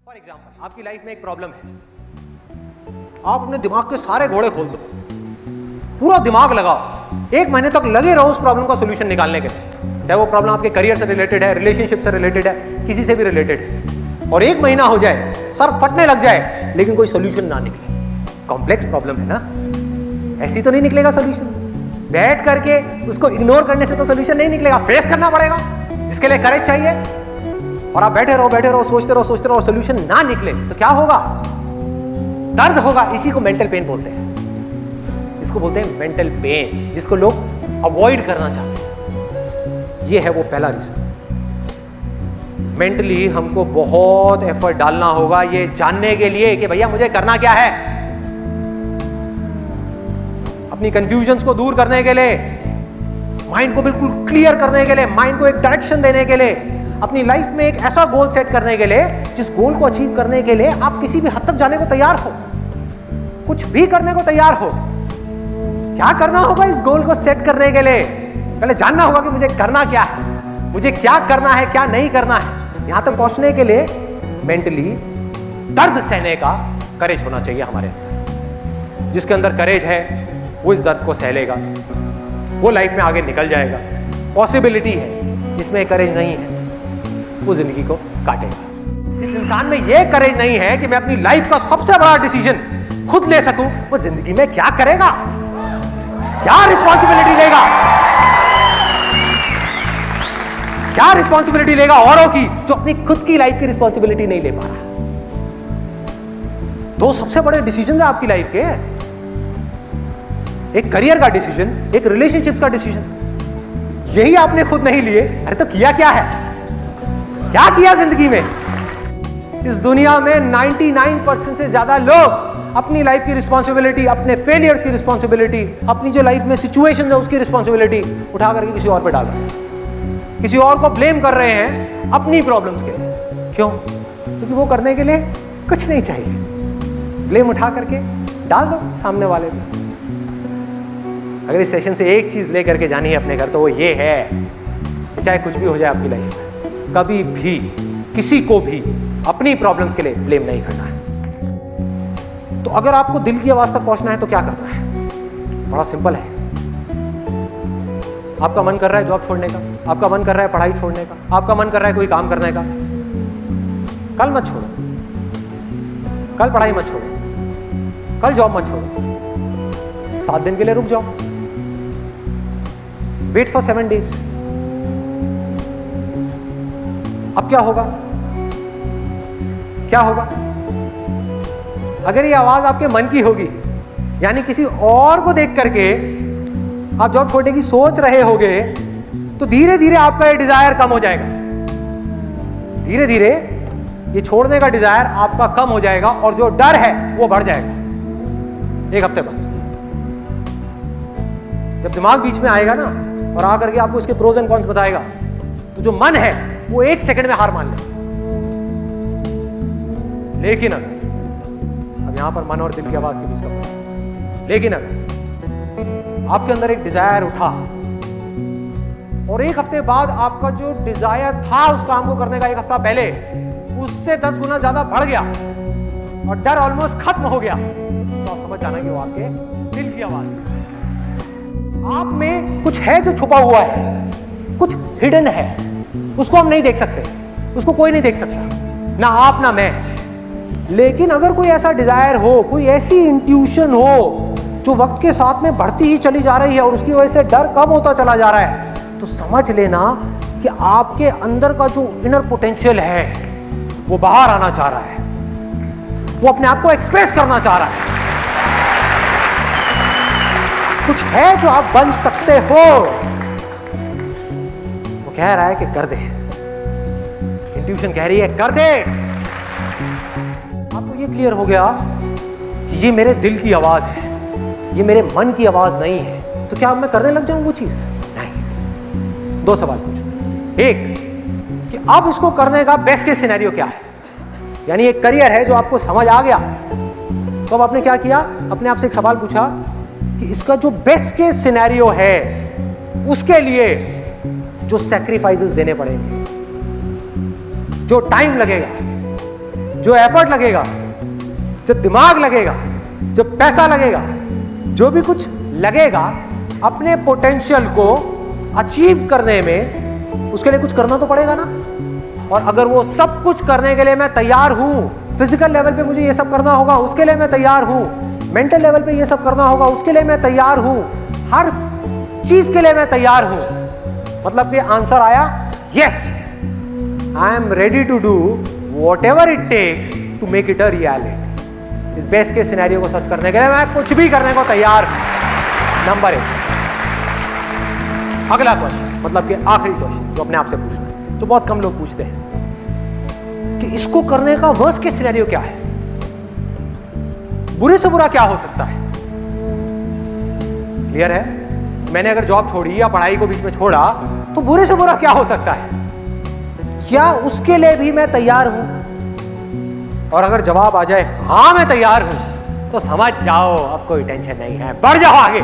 For example आपकी life में एक प्रॉब्लम है, आप अपने दिमाग के सारे घोड़े खोल दो, पूरा दिमाग लगाओ, 1 महीने तक लगे रहो उस प्रॉब्लम का सोल्यूशन निकालने के लिए। चाहे वो प्रॉब्लम आपके करियर से रिलेटेड है, रिलेशनशिप से रिलेटेड है, किसी से भी रिलेटेड है, और 1 महीना हो जाए, सर फटने लग जाए, लेकिन कोई सोल्यूशन ना निकले। कॉम्प्लेक्स प्रॉब्लम है ना, ऐसी तो नहीं निकलेगा सोल्यूशन। बैठ करके उसको इग्नोर करने से तो सोल्यूशन नहीं निकलेगा, फेस करना पड़ेगा, जिसके लिए करेज चाहिए। और आप बैठे रहो, सोचते रहो, सोल्यूशन ना निकले तो क्या होगा? दर्द होगा। इसी को मेंटल पेन बोलते हैं, इसको बोलते हैं मेंटल पेन, जिसको लोग अवॉइड करना चाहते हैं। ये है वो पहला रीजन। मेंटली हमको बहुत एफर्ट डालना होगा ये जानने के लिए कि भैया मुझे करना क्या है। अपनी कंफ्यूजन्स को दूर करने के लिए, माइंड को बिल्कुल क्लियर करने के लिए, माइंड को एक डायरेक्शन देने के लिए, अपनी लाइफ में एक ऐसा गोल सेट करने के लिए जिस गोल को अचीव करने के लिए आप किसी भी हद तक जाने को तैयार हो, कुछ भी करने को तैयार हो। क्या करना होगा इस गोल को सेट करने के लिए? पहले जानना होगा कि मुझे करना क्या है, मुझे क्या करना है, क्या नहीं करना है। यहां तक पहुंचने के लिए मेंटली दर्द सहने का करेज होना चाहिए हमारे अंदर। जिसके अंदर करेज है वो इस दर्द को सह लेगा, वो लाइफ में आगे निकल जाएगा। पॉसिबिलिटी है, जिसमें करेज नहीं है वो जिंदगी को काटेगा। जिस इंसान में ये करेज नहीं है कि मैं अपनी लाइफ का सबसे बड़ा डिसीजन खुद ले सकूं, वो जिंदगी में क्या करेगा, क्या रिस्पॉन्सिबिलिटी लेगा, क्या रिस्पॉन्सिबिलिटी लेगा औरों की, जो अपनी खुद की लाइफ की रिस्पॉन्सिबिलिटी नहीं ले पा रहा। 2 सबसे बड़े डिसीजन है आपकी लाइफ के, एक करियर का डिसीजन, एक रिलेशनशिप का डिसीजन। यही आपने खुद नहीं लिए, अरे तो किया क्या है, क्या किया जिंदगी में? इस दुनिया में 99% से ज्यादा लोग अपनी लाइफ की रिस्पॉन्सिबिलिटी, अपने फेलियर्स की रिस्पॉन्सिबिलिटी, अपनी जो लाइफ में सिचुएशन है उसकी रिस्पॉन्सिबिलिटी उठा करके किसी और पे डाल रहे हैं, किसी और को ब्लेम कर रहे हैं अपनी प्रॉब्लम्स के लिए। क्यों? क्योंकि वो करने के लिए कुछ नहीं चाहिए, ब्लेम उठा करके डाल दो सामने वाले पे। अगर इस सेशन से एक चीज लेकर के जानी है अपने घर, तो वो ये है कि चाहे कुछ भी हो जाए आपकी लाइफ में, कभी भी किसी को भी अपनी प्रॉब्लम्स के लिए ब्लेम नहीं करना है। तो अगर आपको दिल की आवाज तक पहुंचना है तो क्या करना है? बड़ा सिंपल है। आपका मन कर रहा है जॉब छोड़ने का, आपका मन कर रहा है पढ़ाई छोड़ने का, आपका मन कर रहा है कोई काम करने का, कल मत छोड़ो, कल पढ़ाई मत छोड़ो, कल जॉब मत छोड़ो, 7 दिन के लिए रुक जाओ, वेट फॉर 7 डेज। अब क्या होगा? क्या होगा अगर ये आवाज आपके मन की होगी, यानी किसी और को देख करके आप जॉब छोड़ने की सोच रहे होगे, तो धीरे धीरे आपका ये डिजायर कम हो जाएगा। धीरे धीरे ये छोड़ने का डिजायर आपका कम हो जाएगा और जो डर है वो बढ़ जाएगा। 1 हफ्ते बाद जब दिमाग बीच में आएगा ना और आकर के आपको इसके प्रोज एंड कॉन्स बताएगा, तो जो मन है वो 1 सेकंड में हार मान ले। लेकिन अगर, अब यहां पर मन और दिल की आवाज के बीच का फर्क है, लेकिन अगर आपके अंदर एक डिजायर उठा और 1 हफ्ते बाद आपका जो डिजायर था उस काम को करने का 1 हफ्ता पहले, उससे 10 गुना ज्यादा बढ़ गया और डर ऑलमोस्ट खत्म हो गया, तो आप समझ जाना कि वो आपके दिल की आवाज है। आप में कुछ है जो छुपा हुआ है, कुछ हिडन है, उसको हम नहीं देख सकते, उसको कोई नहीं देख सकता, ना आप ना मैं। लेकिन अगर कोई ऐसा डिजायर हो, कोई ऐसी इंट्यूशन हो जो वक्त के साथ में बढ़ती ही चली जा रही है और उसकी वजह से डर कम होता चला जा रहा है, तो समझ लेना कि आपके अंदर का जो इनर पोटेंशियल है वो बाहर आना चाह रहा है, वो अपने आप को एक्सप्रेस करना चाह रहा है। कुछ है जो आप बन सकते हो, वो कह रहा है कि कर दे, इंट्यूशन कह रही है कर दे। आपको ये क्लियर हो गया कि ये मेरे दिल की आवाज है, ये मेरे मन की आवाज नहीं है, तो क्या अब मैं करने लग जाऊं वो चीज? नहीं। 2 सवाल पूछना। एक कि अब इसको करने का बेस्ट केस सिनेरियो क्या है, यानी एक करियर है जो आपको समझ आ गया, तो अब आपने क्या किया? अपने आप से एक सवाल पूछा कि इसका जो बेस्ट केस सिनेरियो है उसके लिए जो सैक्रिफाइसेस देने पड़ेंगे, जो टाइम लगेगा, जो एफर्ट लगेगा, जो दिमाग लगेगा, जो पैसा लगेगा, जो भी कुछ लगेगा अपने पोटेंशियल को अचीव करने में, उसके लिए कुछ करना तो पड़ेगा ना। और अगर वो सब कुछ करने के लिए मैं तैयार हूं, फिजिकल लेवल पे मुझे ये सब करना होगा, उसके लिए मैं तैयार हूं, मेंटल लेवल पे ये सब करना होगा, उसके लिए मैं तैयार हूं, हर चीज के लिए मैं तैयार हूं, मतलब कि आंसर आया yes, I am ready to do whatever it takes to make it a reality. इस बेस्ट के सिनेरियो को सच करने के लिए मैं कुछ भी करने को तैयार हूं। नंबर 1। अगला क्वेश्चन, मतलब कि आखिरी क्वेश्चन जो अपने आप से पूछना है, जो बहुत कम लोग पूछते हैं, कि इसको करने का वर्स्ट केस सिनेरियो क्या है, बुरे से बुरा क्या हो सकता है। क्लियर है? मैंने अगर जॉब छोड़ी या पढ़ाई को बीच में छोड़ा तो बुरे से बुरा क्या हो सकता है, क्या उसके लिए भी मैं तैयार हूं? और अगर जवाब आ जाए हां मैं तैयार हूं, तो समझ जाओ अब कोई टेंशन नहीं है, बढ़ जाओ आगे।